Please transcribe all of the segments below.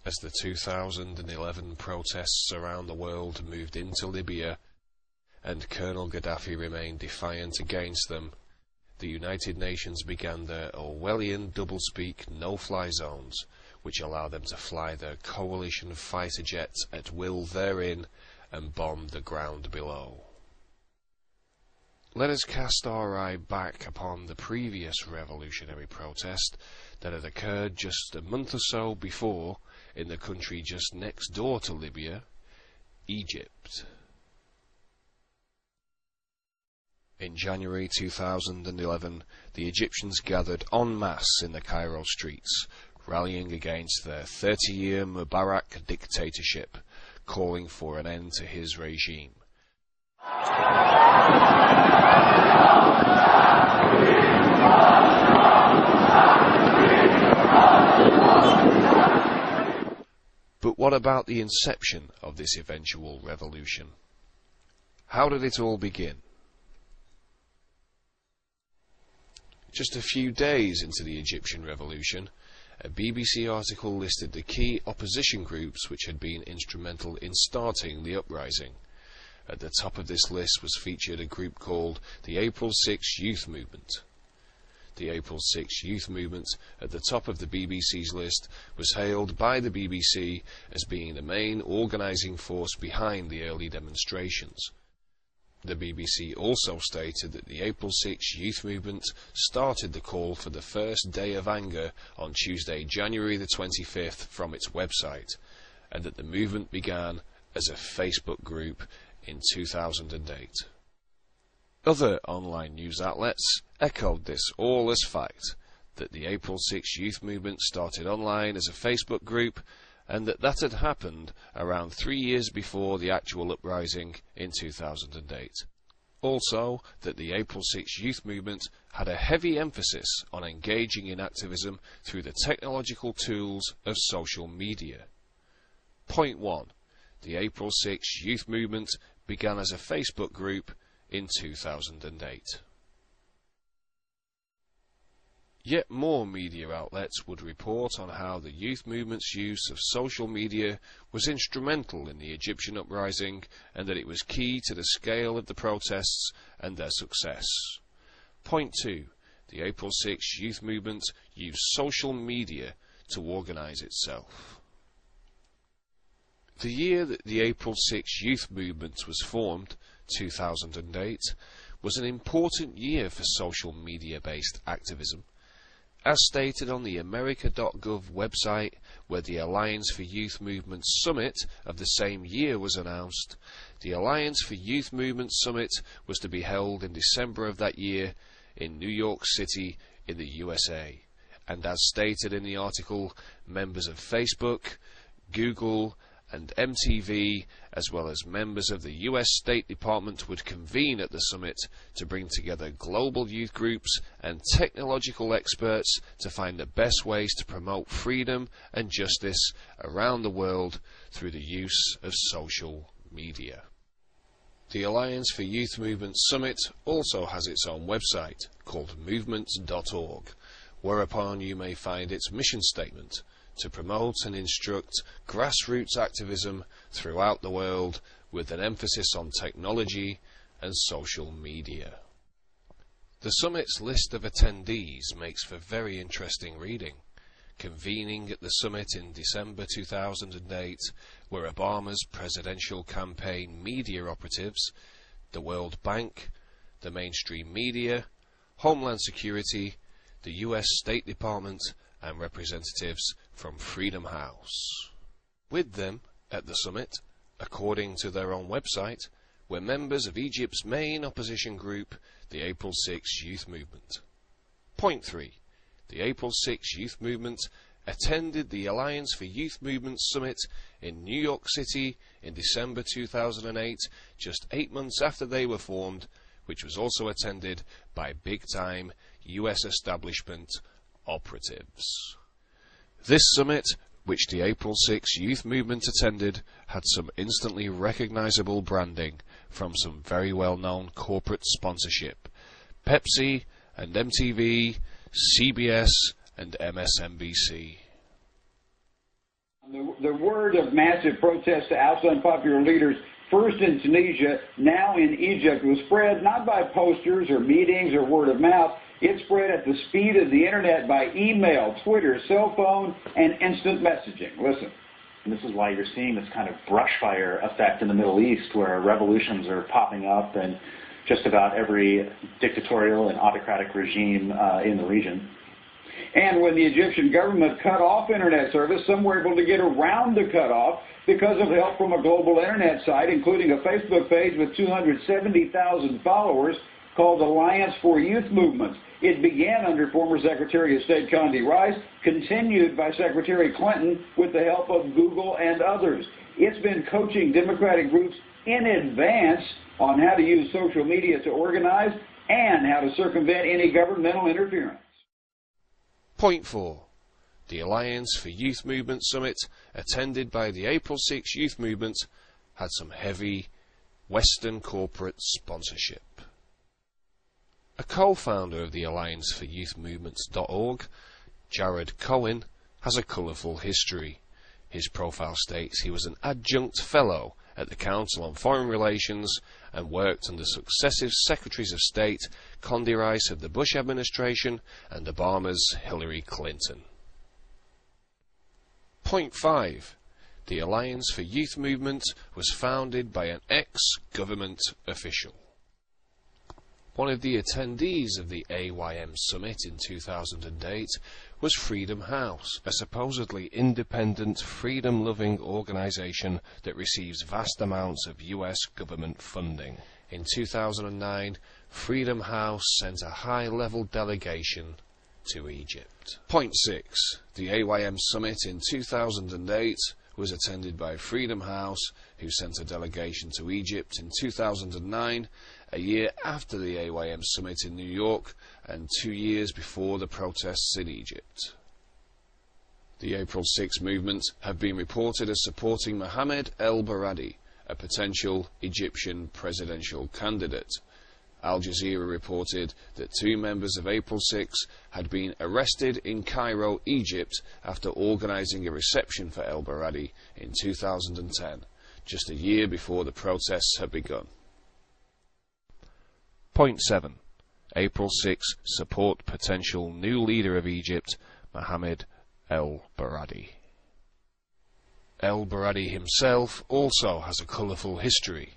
As the 2011 protests around the world moved into Libya, and Colonel Gaddafi remained defiant against them, the United Nations began their Orwellian doublespeak no-fly zones, which allow them to fly their coalition fighter jets at will therein and bomb the ground below. Let us cast our eye back upon the previous revolutionary protest that had occurred just a month or so before in the country just next door to Libya, Egypt. In January 2011, the Egyptians gathered en masse in the Cairo streets, rallying against their 30-year Mubarak dictatorship, calling for an end to his regime. But what about the inception of this eventual revolution? How did it all begin? Just a few days into the Egyptian revolution, a BBC article listed the key opposition groups which had been instrumental in starting the uprising. At the top of this list was featured a group called the April 6 Youth Movement. The April 6 Youth Movement, at the top of the BBC's list, was hailed by the BBC as being the main organising force behind the early demonstrations. The BBC also stated that the April 6 Youth Movement started the call for the first day of anger on Tuesday, January the 25th from its website, and that the movement began as a Facebook group in 2008. Other online news outlets echoed this all as fact, that the April 6 Youth Movement started online as a Facebook group, and that had happened around 3 years before the actual uprising in 2008. Also, that the April 6 Youth Movement had a heavy emphasis on engaging in activism through the technological tools of social media. Point 1. The April 6 Youth Movement began as a Facebook group in 2008. Yet more media outlets would report on how the youth movement's use of social media was instrumental in the Egyptian uprising, and that it was key to the scale of the protests and their success. Point 2. The April 6 youth movement used social media to organise itself. The year that the April 6 youth movement was formed, 2008, was an important year for social media-based activism. As stated on the America.gov website, where the Alliance for Youth Movement Summit of the same year was announced, the Alliance for Youth Movement Summit was to be held in December of that year in New York City in the USA. And as stated in the article, members of Facebook, Google, and MTV, as well as members of the US State Department, would convene at the summit to bring together global youth groups and technological experts to find the best ways to promote freedom and justice around the world through the use of social media. The Alliance for Youth Movement Summit also has its own website called Movements.org, whereupon you may find its mission statement to promote and instruct grassroots activism throughout the world with an emphasis on technology and social media. The summit's list of attendees makes for very interesting reading. Convening at the summit in December 2008 were Obama's presidential campaign media operatives, the World Bank, the mainstream media, Homeland Security, the US State Department, and representatives from Freedom House. With them at the summit, according to their own website, were members of Egypt's main opposition group, the April 6 Youth Movement. Point 3. The April 6 Youth Movement attended the Alliance for Youth Movement Summit in New York City in December 2008, just 8 months after they were formed, which was also attended by big-time US establishment operatives. This summit, which the April 6 Youth Movement attended, had some instantly recognizable branding from some very well-known corporate sponsorship: Pepsi and MTV, CBS and MSNBC. The word of massive protest to oust unpopular leaders, first in Tunisia, now in Egypt, was spread not by posters or meetings or word of mouth. It spread at the speed of the internet by email, Twitter, cell phone, and instant messaging. Listen. And this is why you're seeing this kind of brush fire effect in the Middle East, where revolutions are popping up in just about every dictatorial and autocratic regime in the region. And when the Egyptian government cut off internet service, some were able to get around the cutoff because of help from a global internet site, including a Facebook page with 270,000 followers called Alliance for Youth Movements. It began under former Secretary of State Condi Rice, continued by Secretary Clinton with the help of Google and others. It's been coaching Democratic groups in advance on how to use social media to organize and how to circumvent any governmental interference. Point 4. The Alliance for Youth Movement Summit, attended by the April 6 Youth Movement, had some heavy Western corporate sponsorship. A co-founder of the Alliance for Youth Movements.org, Jared Cohen, has a colourful history. His profile states he was an adjunct fellow at the Council on Foreign Relations and worked under successive Secretaries of State, Condi Rice of the Bush administration and Obama's Hillary Clinton. Point 5. The Alliance for Youth Movement was founded by an ex-government official. One of the attendees of the AYM Summit in 2008 was Freedom House, a supposedly independent, freedom-loving organisation that receives vast amounts of US government funding. In 2009, Freedom House sent a high-level delegation to Egypt. Point 6. The AYM Summit in 2008 was attended by Freedom House, who sent a delegation to Egypt in 2009, a year after the AYM Summit in New York and 2 years before the protests in Egypt. The April 6 movement have been reported as supporting Mohammed el-Baradi, a potential Egyptian presidential candidate. Al Jazeera reported that 2 members of April 6 had been arrested in Cairo, Egypt, after organising a reception for el-Baradi in 2010, just a year before the protests had begun. Point 7. April 6 support potential new leader of Egypt, Mohammed el-Baradi. El-Baradi himself also has a colourful history.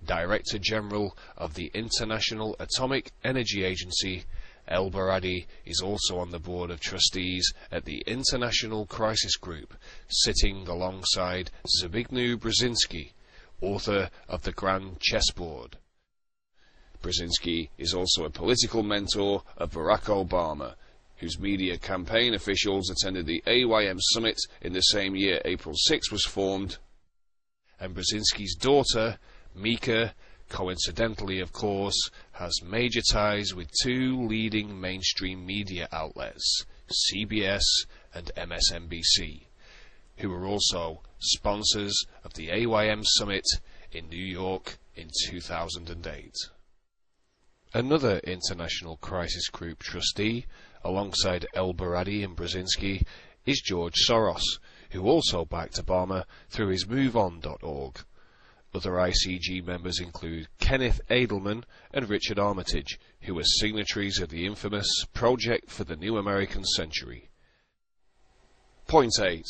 Director General of the International Atomic Energy Agency, el-Baradi is also on the board of trustees at the International Crisis Group, sitting alongside Zbigniew Brzezinski, author of The Grand Chessboard. Brzezinski is also a political mentor of Barack Obama, whose media campaign officials attended the AYM Summit in the same year April 6 was formed, and Brzezinski's daughter, Mika, coincidentally of course, has major ties with 2 leading mainstream media outlets, CBS and MSNBC, who were also sponsors of the AYM Summit in New York in 2008. Another International Crisis Group trustee, alongside el-Baradi and Brzezinski, is George Soros, who also backed Obama through his MoveOn.org. Other ICG members include Kenneth Edelman and Richard Armitage, who are signatories of the infamous Project for the New American Century. Point 8.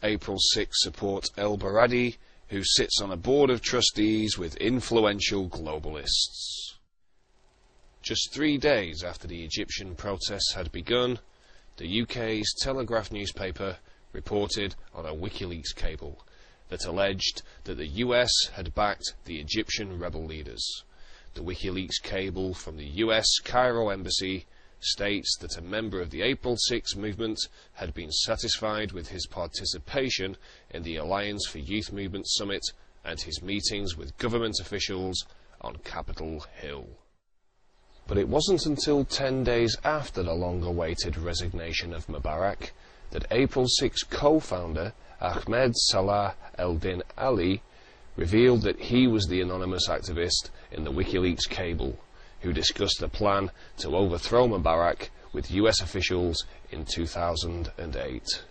April 6 support el-Baradi, who sits on a board of trustees with influential globalists. Just 3 days after the Egyptian protests had begun, the UK's Telegraph newspaper reported on a WikiLeaks cable that alleged that the US had backed the Egyptian rebel leaders. The WikiLeaks cable from the US Cairo embassy states that a member of the April 6 movement had been satisfied with his participation in the Alliance for Youth Movement Summit and his meetings with government officials on Capitol Hill. But it wasn't until 10 days after the long-awaited resignation of Mubarak that April 6 co-founder Ahmed Salah el-Din Ali revealed that he was the anonymous activist in the WikiLeaks cable who discussed the plan to overthrow Mubarak with US officials in 2008.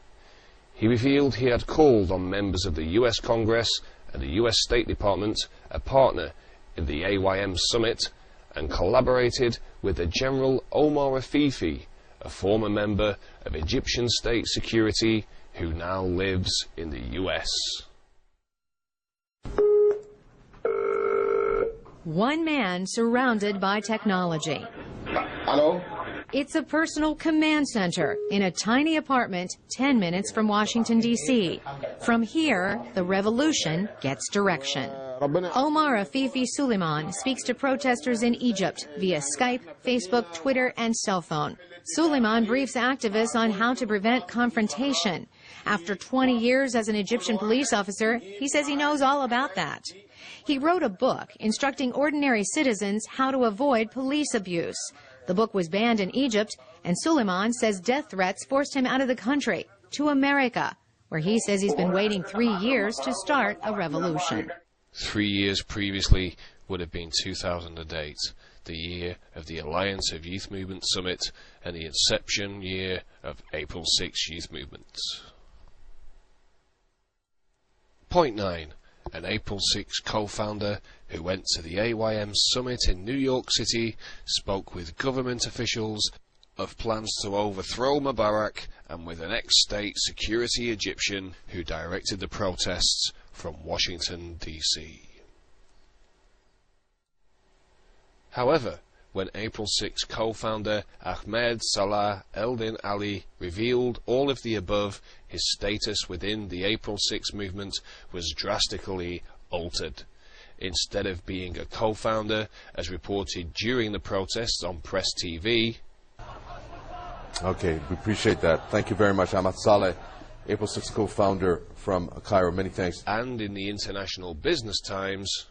He revealed he had called on members of the US Congress and the US State Department, a partner in the AYM summit, and collaborated with the General Omar Afifi, a former member of Egyptian state security who now lives in the US. One man surrounded by technology. Hello? It's a personal command center in a tiny apartment 10 minutes from Washington, D.C. From here, the revolution gets direction. Omar Afifi Suleiman speaks to protesters in Egypt via Skype, Facebook, Twitter, and cell phone. Suleiman briefs activists on how to prevent confrontation. After 20 years as an Egyptian police officer, he says he knows all about that. He wrote a book instructing ordinary citizens how to avoid police abuse. The book was banned in Egypt, and Suleiman says death threats forced him out of the country, to America, where he says he's been waiting 3 years to start a revolution. 3 years previously would have been 2008, the year of the Alliance of Youth Movement Summit and the inception year of April 6 Youth Movement. Point 9. An April 6 co-founder who went to the AYM summit in New York City spoke with government officials of plans to overthrow Mubarak and with an ex-state security Egyptian who directed the protests from Washington, D.C. However, when April 6 co-founder Ahmed Salah Eldin Ali revealed all of the above, his status within the April 6 movement was drastically altered. Instead of being a co-founder, as reported during the protests on Press TV. Okay, we appreciate that. Thank you very much, Ahmed Saleh, April 6 co-founder from Cairo. Many thanks. And in the International Business Times,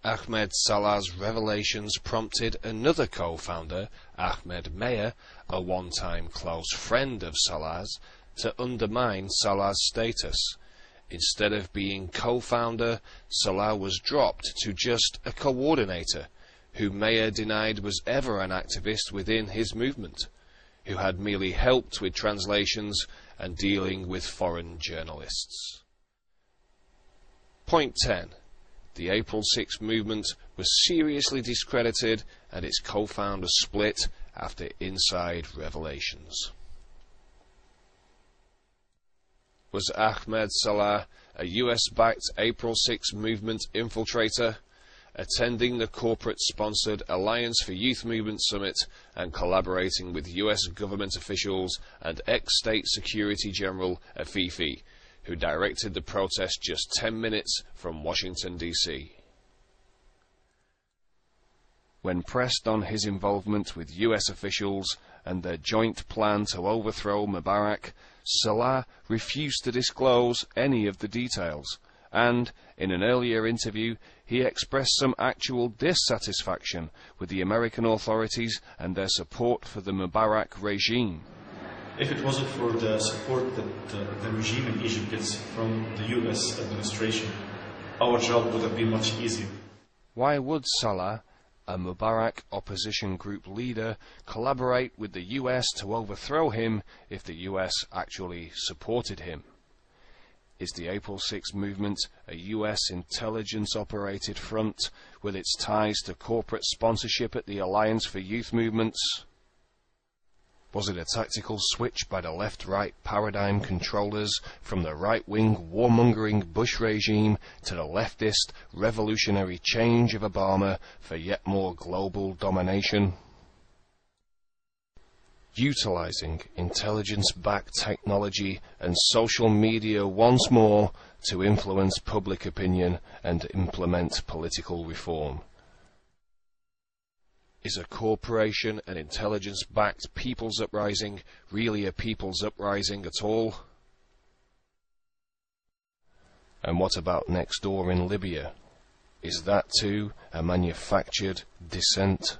Ahmed Salah's revelations prompted another co-founder, Ahmed Meir, a one-time close friend of Salah's, to undermine Salah's status. Instead of being co-founder, Salah was dropped to just a coordinator, who Meir denied was ever an activist within his movement, who had merely helped with translations and dealing with foreign journalists. Point 10. The April 6 movement was seriously discredited and its co-founders split after inside revelations. Was Ahmed Salah a US-backed April 6 movement infiltrator, attending the corporate-sponsored Alliance for Youth Movement Summit and collaborating with US government officials and ex-State Security General Afifi, who directed the protest just 10 minutes from Washington, D.C. When pressed on his involvement with US officials and their joint plan to overthrow Mubarak, Salah refused to disclose any of the details, and, in an earlier interview, he expressed some actual dissatisfaction with the American authorities and their support for the Mubarak regime. If it wasn't for the support that the regime in Egypt gets from the US administration, our job would have been much easier. Why would Salah, a Mubarak opposition group leader, collaborate with the US to overthrow him if the US actually supported him? Is the April 6 movement a US intelligence-operated front with its ties to corporate sponsorship at the Alliance for Youth Movements? Was it a tactical switch by the left-right paradigm controllers from the right-wing warmongering Bush regime to the leftist revolutionary change of Obama for yet more global domination? Utilizing intelligence-backed technology and social media once more to influence public opinion and implement political reform. Is a corporation and intelligence-backed people's uprising really a people's uprising at all? And what about next door in Libya? Is that too a manufactured dissent?